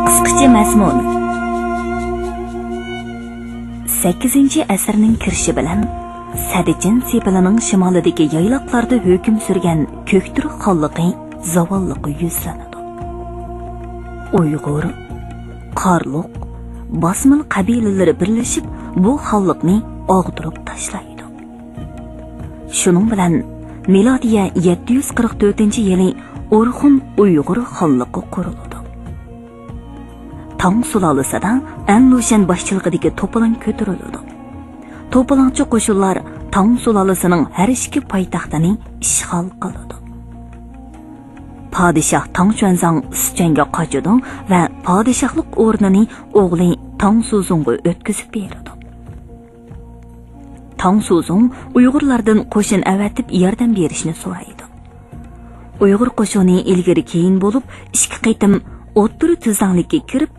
Qisqacha mazmun 8 asrning kirishi bilan Sadichin sepilining shimolidagi yayloqlarda hukm surgan Ko'ktur xonligi zavolliqi yuzlanadi. Uyg'ur, Qarluq, Bosmil qabilalari birlashib bu xonlikni og'dirib tashlaydi. Shuning bilan milodiya 744-yili Orxun Uyg'ur xonligi qurildi. Tang sulolasidan Anlushan boshchiligidagi to'polon ko'tarildi. To'polonchi qo'shinlar Tang sulolasining har ikki poytaxtini ishg'ol qildi. Podshoh Tang Xuanzang Suchanga qochdi va podshohlik o'rnini o'g'li Tang Suzungga o'tkazib berdi. Tang Suzung Uyg'urlardan qo'shin avatib yordam berishni so'raydi. Uyg'ur qo'shini ilgari keyin bo'lib, ikki qitim o'ttir tuzanlikka kirib,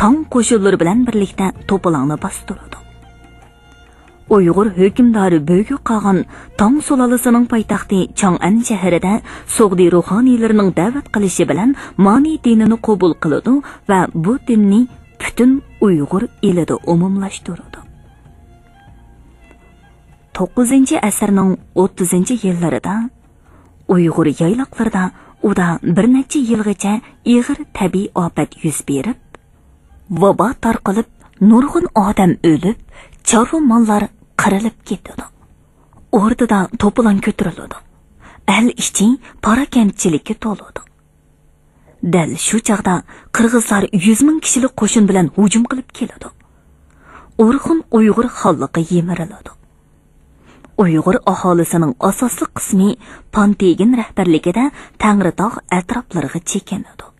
Tang qo'shinlari bilan birlikda to'polonni bostirdi. Uyg'ur hukmdori Bögü qolgan Tang sulolasining poytaxti Chang'an shahrida Sog'di ruhoniylarining da'vat qilishi bilan Mani dinini qabul qildi va bu dinni butun Uyg'ur elida umumlashtirdi. 9-asrning 30-yillarida Uyg'ur yayloqlarida uda bir necha yilgacha ig'ir tabiiy ofat yuz berib, vabo tarqalib, nurg'un odam o'lib, chorva mollar qirilib ketdi. O'rtada to'polon ko'tarildi. Al ichi parakandchilikka to'ldi. Dal shu chaqda qirg'izlar 100 ming kishilik qo'shin bilan hujum qilib keldi. Orxun Uyg'ur xonligi yemirildi. Uyg'ur aholisining asosli qismi Pantegin rahbarligida Tangritog' atroflariga chekinadi.